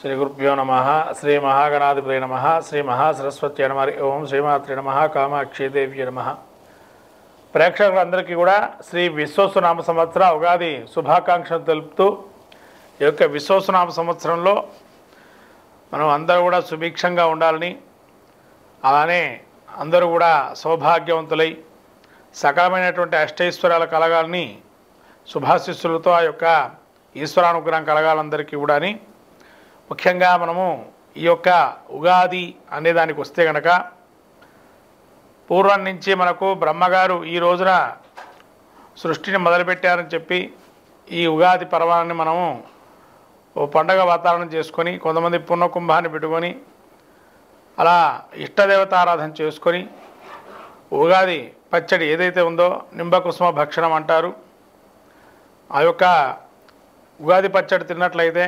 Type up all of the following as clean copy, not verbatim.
శ్రీ గురుభ్యో నమః. శ్రీ మహాగణాధిపతయే నమః. శ్రీ మహాసరస్వత్యై నమః. ఓం శ్రీమాత్రే నమః. కామాక్షీదేవ్యై నమః. ప్రేక్షకులందరికీ కూడా శ్రీ విశ్వసునామ సంవత్సర ఉగాది శుభాకాంక్షలు తెలుపుతూ ఈ యొక్క విశ్వసునామ సంవత్సరంలో మనం అందరూ కూడా సుభిక్షంగా ఉండాలని, అలానే అందరూ కూడా సౌభాగ్యవంతులై సకలమైనటువంటి అష్టైశ్వర్యాలు కలగాలని శుభాశిస్సులతో ఆ యొక్క ఈశ్వరానుగ్రహం కలగాలందరికీ కూడా అని ముఖ్యంగా మనము ఈ యొక్క ఉగాది అనేదానికి వస్తే కనుక పూర్వం నుంచి మనకు బ్రహ్మగారు ఈ రోజున సృష్టిని మొదలుపెట్టారని చెప్పి ఈ ఉగాది పర్వాన్ని మనము ఓ పండగ వాతావరణం చేసుకొని కొంతమంది పుణ్యకుంభాన్ని పెట్టుకొని అలా ఇష్టదేవతారాధన చేసుకొని ఉగాది పచ్చడి ఏదైతే ఉందో నింబకుసుమ భక్షణం అంటారు. ఆ యొక్క ఉగాది పచ్చడి తిన్నట్లయితే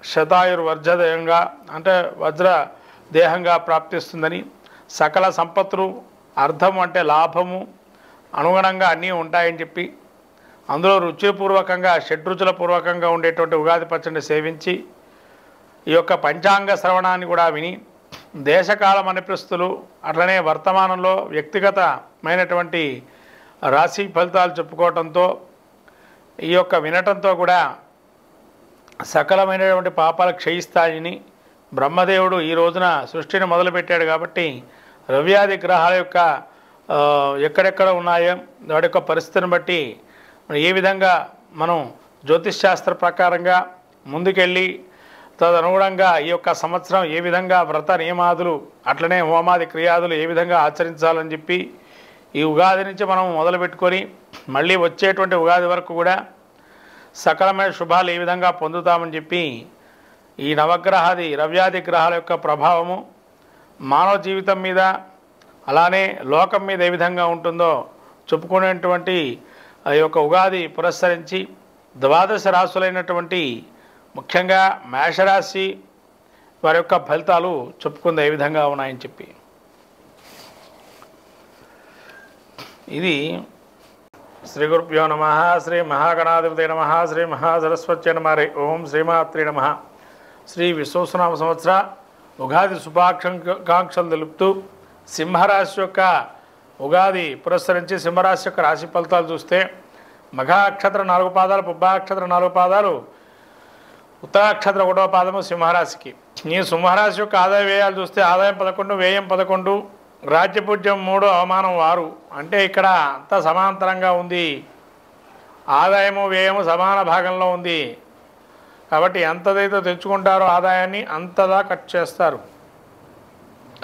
శతాయుర్వర్జదేయంగా అంటే వజ్ర దేహంగా ప్రాప్తిస్తుందని, సకల సంపత్తులు అర్థము అంటే లాభము అనుగుణంగా అన్నీ ఉంటాయని చెప్పి అందులో రుచిపూర్వకంగా షడ్రుచుల పూర్వకంగా ఉండేటువంటి ఉగాది పచ్చడిని సేవించి ఈ యొక్క పంచాంగ శ్రవణాన్ని కూడా విని దేశకాల మనిప్రస్తులు అట్లనే వర్తమానంలో వ్యక్తిగతమైనటువంటి రాశి ఫలితాలు చెప్పుకోవడంతో ఈ యొక్క వినటంతో కూడా సకలమైనటువంటి పాపాలు క్షయిస్తాయని బ్రహ్మదేవుడు ఈ రోజున సృష్టిని మొదలుపెట్టాడు. కాబట్టి రవ్యాది గ్రహాల యొక్క ఎక్కడెక్కడ ఉన్నాయో వాటి యొక్క పరిస్థితిని బట్టి ఏ విధంగా మనం జ్యోతిష్ శాస్త్ర ప్రకారంగా ముందుకెళ్ళి తదనుగుణంగా ఈ యొక్క సంవత్సరం ఏ విధంగా వ్రత నియమాదులు అట్లనే హోమాది క్రియాదులు ఏ విధంగా ఆచరించాలని చెప్పి ఈ ఉగాది నుంచి మనం మొదలుపెట్టుకొని మళ్ళీ వచ్చేటువంటి ఉగాది వరకు కూడా సకలమైన శుభాలు ఏ విధంగా పొందుతామని చెప్పి ఈ నవగ్రహాది రవ్యాది గ్రహాల యొక్క ప్రభావము మానవ జీవితం మీద అలానే లోకం మీద ఏ విధంగా ఉంటుందో చెప్పుకునేటువంటి ఆ యొక్క ఉగాది పురస్కరించి ద్వాదశ రాశులైనటువంటి ముఖ్యంగా మేషరాశి వారి యొక్క ఫలితాలు చెప్పుకుంది ఏ విధంగా ఉన్నాయని చెప్పి ఇది శ్రీ గురుభ్యో నమః. శ్రీ మహాగణాధిపతయే నమః. శ్రీ మహాసరస్వత్యై నమః. ఓం శ్రీమాత్రే నమః. శ్రీ విశ్వసునామ సంవత్సర ఉగాది శుభాకాంక్షలు తెలుపుతూ సింహరాశి యొక్క ఉగాది పురస్కరించి సింహరాశి యొక్క రాశి ఫలితాలు చూస్తే మఘాక్షత్ర 4 పాదాలు, పుబ్బాక్షత్ర 4 పాదాలు, ఉత్తరాక్షత్ర 1వ పాదము సింహరాశికి. ఈ సింహరాశి యొక్క ఆదాయ వ్యయాలు చూస్తే ఆదాయం 11, వ్యయం 11, రాజ్యపూజ్యం 3, అవమానం 6. అంటే ఇక్కడ అంతా సమాంతరంగా ఉంది. ఆదాయము వ్యయము సమాన భాగంలో ఉంది. కాబట్టి ఎంతదైతే తెచ్చుకుంటారో ఆదాయాన్ని అంతదా కట్ చేస్తారు.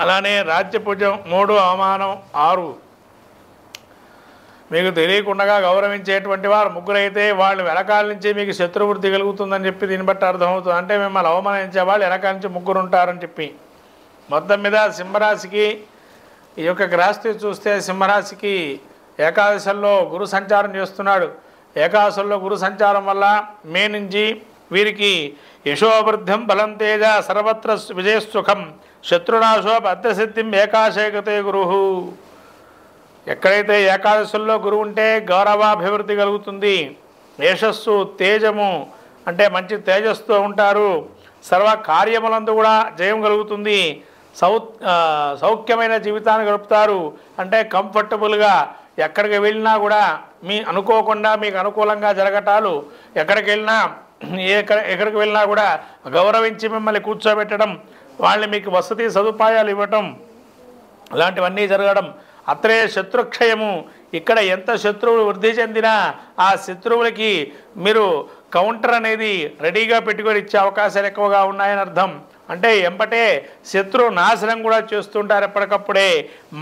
అలానే రాజ్యపూజ్యం 3, అవమానం 6. మీకు తెలియకుండా గౌరవించేటువంటి వారు ముగ్గురైతే వాళ్ళు వెనకాల నుంచి మీకు శత్రువృద్ధి కలుగుతుందని చెప్పి దీన్ని బట్టి అర్థమవుతుంది. అంటే మిమ్మల్ని అవమానించే వాళ్ళు వెనకాల నుంచి ముగ్గురు ఉంటారని చెప్పి మొత్తం మీద సింహరాశికి ఈ యొక్క గ్రహస్థితి చూస్తే సింహరాశికి ఏకాదశంలో గురు సంచారం చేస్తున్నాడు. ఏకాదశంలో గురు సంచారం వల్ల మే నుంచి వీరికి యశోవృద్ధిం బలం తేజ సర్వత్ర విజయసుఖం శత్రునాశో బద్ధసిద్ధిం ఏకాశయగతే గురు. ఎక్కడైతే ఏకాదశంలో గురువు ఉంటే గౌరవాభివృద్ధి కలుగుతుంది. యశస్సు తేజము అంటే మంచి తేజస్సుతో ఉంటారు. సర్వ కార్యములందు కూడా జయం కలుగుతుంది. సౌఖ్యమైన జీవితాన్ని గడుపుతారు. అంటే కంఫర్టబుల్గా ఎక్కడికి వెళ్ళినా కూడా మీ అనుకోకుండా మీకు అనుకూలంగా జరగటాలు, ఎక్కడికి వెళ్ళినా కూడా గౌరవించి మిమ్మల్ని కూర్చోబెట్టడం, వాళ్ళని మీకు వసతి సదుపాయాలు ఇవ్వటం, ఇలాంటివన్నీ జరగడం. అత్రే శత్రుక్షయము. ఇక్కడ ఎంత శత్రువులు వృద్ధి చెందినా ఆ శత్రువులకి మీరు కౌంటర్ అనేది రెడీగా పెట్టుకొని ఇచ్చే అవకాశాలు ఎక్కువగా ఉన్నాయని అర్థం. అంటే ఎంబటే శత్రు నాశనం కూడా చేస్తుంటారు ఎప్పటికప్పుడే.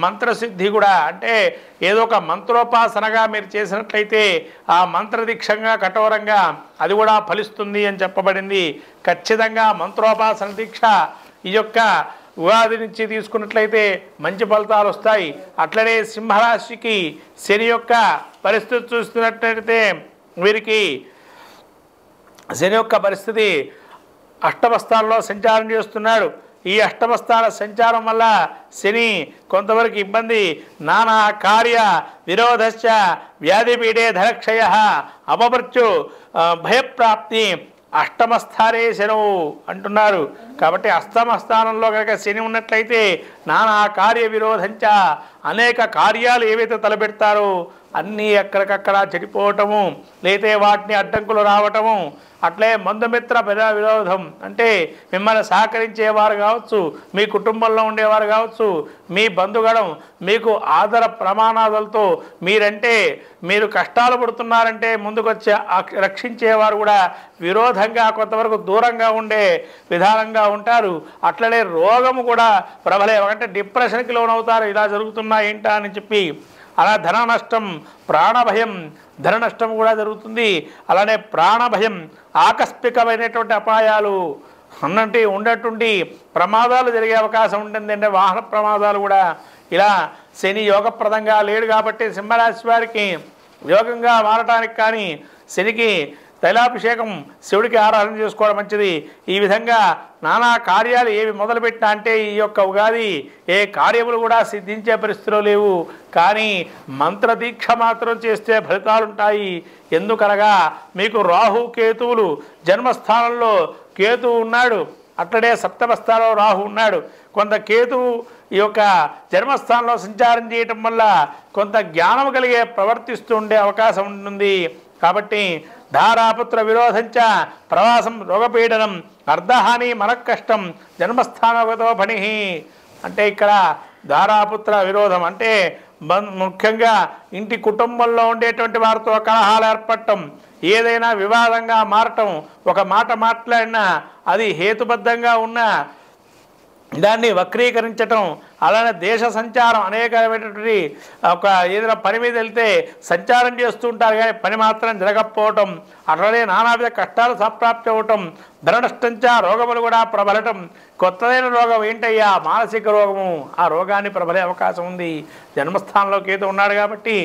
మంత్రసిద్ధి కూడా అంటే ఏదో ఒక మంత్రోపాసనగా మీరు చేసినట్లయితే ఆ మంత్రదీక్షంగా కఠోరంగా అది కూడా ఫలిస్తుంది అని చెప్పబడింది. ఖచ్చితంగా మంత్రోపాసన దీక్ష ఈ యొక్క ఉగాది నుంచి తీసుకున్నట్లయితే మంచి ఫలితాలు వస్తాయి. అట్లనే సింహరాశికి శని యొక్క పరిస్థితి చూస్తున్నట్లయితే వీరికి శని యొక్క పరిస్థితి అష్టమ స్థానంలో సంచారం చేస్తున్నాడు. ఈ అష్టమ స్థాన సంచారం వల్ల శని కొంతవరకు ఇబ్బంది, నానా కార్య విరోధశ్చ వ్యాధిపీడే ధనక్షయ అపమృత్యు భయప్రాప్తి అష్టమస్థానే శనవు అంటున్నారు. కాబట్టి అష్టమ స్థానంలో కనుక శని ఉన్నట్లయితే నానా కార్య విరోధంచ, అనేక కార్యాలు ఏవైతే తలపెడతారో అన్నీ ఎక్కడికక్కడ చెడిపోవటము, లేతే వాటిని అడ్డంకులు రావటము, అట్లే బంధుమిత్ర విరోధం అంటే మిమ్మల్ని సహకరించేవారు కావచ్చు, మీ కుటుంబంలో ఉండేవారు కావచ్చు, మీ బంధుగణం మీకు ఆదర ప్రమాణాలతో మీరంటే మీరు కష్టాలు పడుతున్నారంటే ముందుకొచ్చి రక్షించేవారు కూడా విరోధంగా కొంతవరకు దూరంగా ఉండే విధానంగా ఉంటారు. అట్లనే రోగము కూడా ప్రబలే, అంటే డిప్రెషన్కి లోనవుతారు. ఇలా జరుగుతున్నా ఏంటా అని చెప్పి అలా ధన నష్టం, ప్రాణభయం, ధన నష్టం కూడా జరుగుతుంది. అలానే ప్రాణభయం, ఆకస్మికమైనటువంటి అపాయాలు అన్నట్టు ఉండేటువంటి ప్రమాదాలు జరిగే అవకాశం ఉంటుంది. అంటే వాహన ప్రమాదాలు కూడా. ఇలా శని యోగప్రదంగా లేడు కాబట్టి సింహరాశి వారికి యోగంగా మారటానికి కానీ శనికి తైలాభిషేకం, శివుడికి ఆరాధన చేసుకోవడం మంచిది. ఈ విధంగా నానా కార్యాలు ఏవి మొదలుపెట్టినా అంటే ఈ యొక్క ఉగాది ఏ కార్యములు కూడా సిద్ధించే పరిస్థితిలో లేవు. కానీ మంత్రదీక్ష మాత్రం చేస్తే ఫలితాలుంటాయి. ఎందుకనగా మీకు రాహు కేతువులు జన్మస్థానంలో కేతువు ఉన్నాడు, అట్లనే సప్తమ స్థానంలో రాహు ఉన్నాడు. కొంత కేతువు ఈ యొక్క జన్మస్థానంలో సంచారం చేయటం వల్ల కొంత జ్ఞానం కలిగే ప్రవర్తిస్తూ ఉండే అవకాశం ఉంటుంది. కాబట్టి ధారాపుత్ర విరోధంచ, ప్రవాసం, రోగపీడనం, అర్ధహాని, మనఃకష్టం, జన్మస్థానగతో పని. అంటే ఇక్కడ ధారాపుత్ర విరోధం అంటే ముఖ్యంగా ఇంటి కుటుంబంలో ఉండేటువంటి వారితో కలహాలు ఏర్పడటం, ఏదైనా వివాదంగా మారటం, ఒక మాట మాట్లాడినా అది హేతుబద్ధంగా ఉన్న దాన్ని వక్రీకరించటం, అలానే దేశ సంచారం, అనేకమైనటువంటి ఒక ఏదైనా పని మీద వెళ్తే సంచారం చేస్తూ ఉంటారు కానీ పని మాత్రం జరగకపోవటం, అట్లనే నానావిధ కష్టాలు సంప్రాప్తి అవ్వటం, ధన నష్టంచా, రోగములు కూడా ప్రబలటం. కొత్తదైన రోగం ఏంటయ్యా? మానసిక రోగము. ఆ రోగాన్ని ప్రబలే అవకాశం ఉంది. జన్మస్థానంలో కేతు ఉన్నాడు కాబట్టి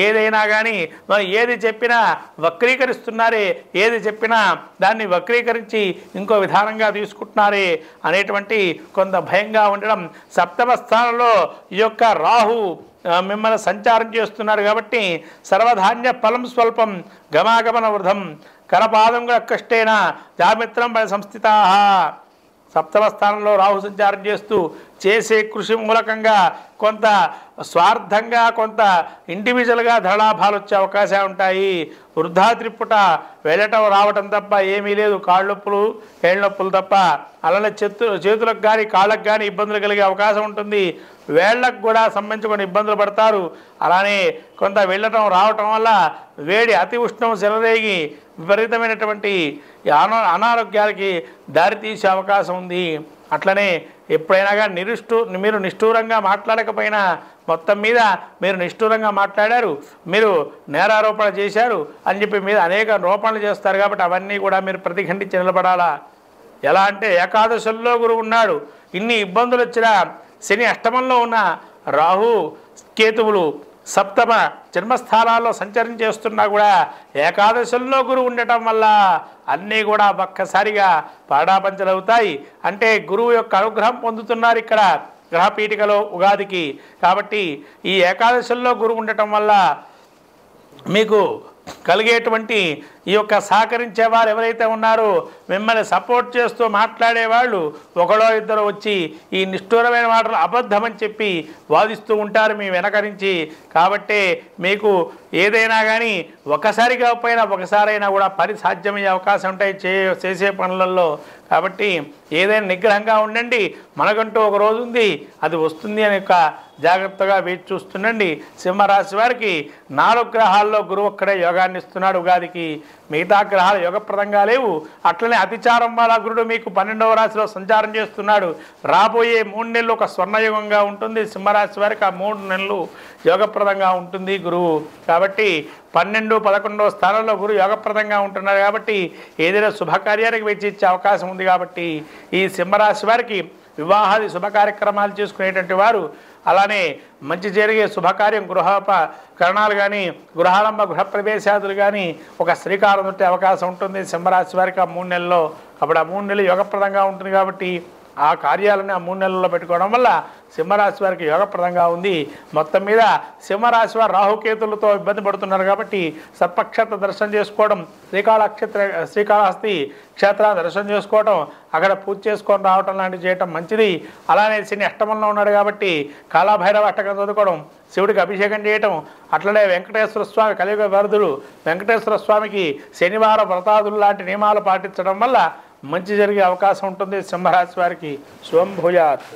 ఏదైనా కానీ మనం ఏది చెప్పినా వక్రీకరిస్తున్నారే, ఏది చెప్పినా దాన్ని వక్రీకరించి ఇంకో విధానంగా తీసుకుంటున్నారే అనేటువంటి కొంత భయంగా ఉండడం. సప్తమ స్థానంలో ఈ యొక్క రాహు మిమ్మల్ని సంచారం చేస్తున్నారు కాబట్టి సర్వధాన్య ఫలం స్వల్పం, గమాగమన వృధం, కరపాదం కష్టేన జామిత్రం సంస్థితా. సప్తమ స్థానంలో రాహు సంచారం చేస్తూ చేసే కృషి మూలకంగా కొంత స్వార్థంగా, కొంత ఇండివిజువల్గా ధనలాభాలు వచ్చే అవకాశాలు ఉంటాయి. వృద్ధా త్రిప్పుట వెళ్ళటం రావటం తప్ప ఏమీ లేదు. కాళ్ళ నొప్పులు, ఏళ్ళ నొప్పులు తప్ప. అలానే చేతులకు కానీ కాళ్ళకు కానీ ఇబ్బందులు కలిగే అవకాశం ఉంటుంది. వేళ్లకు కూడా సంబంధించుకొని ఇబ్బందులు పడతారు. అలానే కొంత వెళ్ళటం రావటం వల్ల వేడి, అతి ఉష్ణం చెలరేగి విపరీతమైనటువంటి అనారోగ్యాలకి దారితీసే అవకాశం ఉంది. అట్లనే ఎప్పుడైనా కానీ మీరు నిష్ఠూరంగా మాట్లాడకపోయినా మొత్తం మీద మీరు నిష్ఠూరంగా మాట్లాడారు, మీరు నేరారోపణ చేశారు అని చెప్పి మీద అనేక ఆరోపణలు చేస్తారు. కాబట్టి అవన్నీ కూడా మీరు ప్రతిఖండించి నిలబడాలా. ఎలా అంటే ఏకాదశుల్లో గురువు ఉన్నాడు, ఇన్ని ఇబ్బందులు వచ్చినా శని అష్టమంలో ఉన్న రాహు కేతువులు సప్తమ జన్మస్థానాల్లో సంచరణ చేస్తున్నా కూడా ఏకాదశుల్లో గురువు ఉండటం వల్ల అన్నీ కూడా ఒక్కసారిగా పాడాపంచలవుతాయి. అంటే గురువు యొక్క అనుగ్రహం పొందుతున్నారు ఇక్కడ గ్రహపీఠికలో ఉగాదికి. కాబట్టి ఈ ఏకాదశుల్లో గురువు ఉండటం వల్ల మీకు కలిగేటువంటి ఈ యొక్క సహకరించేవారు ఎవరైతే ఉన్నారో, మిమ్మల్ని సపోర్ట్ చేస్తూ మాట్లాడేవాళ్ళు ఒకడో ఇద్దరు వచ్చి ఈ నిష్ఠూరమైన మాటలు అబద్ధమని చెప్పి వాదిస్తూ ఉంటారు మీ వెనక నుంచి. కాబట్టి మీకు ఏదైనా కానీ ఒకసారి కాకపోయినా ఒకసారైనా కూడా పని సాధ్యమయ్యే అవకాశం ఉంటాయి చేసే పనులలో. కాబట్టి ఏదైనా నిగ్రహంగా ఉండండి. మనకంటూ ఒక రోజు ఉంది, అది వస్తుంది అని ఒక జాగ్రత్తగా వేచి చూస్తుండండి. సింహరాశి వారికి 4 గ్రహాల్లో గురువు ఒక్కడే యోగాన్ని ఇస్తున్నాడు ఉగాదికి. మిగతా గ్రహాలు యోగప్రదంగా లేవు. అట్లనే అతిచారం వల్ల గురుడు మీకు 12వ రాశిలో సంచారం చేస్తున్నాడు. రాబోయే 3 నెలలు ఒక స్వర్ణయుగంగా ఉంటుంది సింహరాశి వారికి. ఆ 3 నెలలు యోగప్రదంగా ఉంటుంది గురువు. కాబట్టి 12, 11వ స్థానంలో గురువు యోగప్రదంగా ఉంటున్నారు. కాబట్టి ఏదైనా శుభకార్యానికి వెచ్చిచ్చే అవకాశం ఉంది. కాబట్టి ఈ సింహరాశి వారికి వివాహాది శుభ కార్యక్రమాలు చేసుకునేటువంటి వారు, అలానే మంచి జరిగే శుభకార్యం గృహోపకరణాలు కానీ గృహాలంబ గృహప్రవేశాదులు కానీ ఒక శ్రీకారం చుట్టే అవకాశం ఉంటుంది సింహరాశి వారికి ఆ 3 నెలల్లో. అప్పుడు ఆ 3 నెలలు యోగప్రదంగా ఉంటుంది. కాబట్టి ఆ కార్యాలని ఆ 3 నెలల్లో పెట్టుకోవడం వల్ల సింహరాశి వారికి యోగప్రదంగా ఉంది. మొత్తం మీద సింహరాశి వారు రాహుకేతులతో ఇబ్బంది పడుతున్నారు కాబట్టి సర్పక్షేత్ర దర్శనం చేసుకోవడం, శ్రీకాళహస్తి క్షేత్ర దర్శనం చేసుకోవడం, అక్కడ పూజ చేసుకొని రావటం లాంటివి చేయటం మంచిది. అలానే శని అష్టమంలో ఉన్నాడు కాబట్టి కాళభైరవ అష్టకం చదువుకోవడం, శివుడికి అభిషేకం చేయటం, అట్లనే వెంకటేశ్వర స్వామి కలియుగ వరదుడు వెంకటేశ్వర స్వామికి శనివారం వ్రతాదులు లాంటి నియమాలు పాటించడం వల్ల మంచి జరిగే అవకాశం ఉంటుంది. సింహరాశి వారికి శుభం భూయాత్.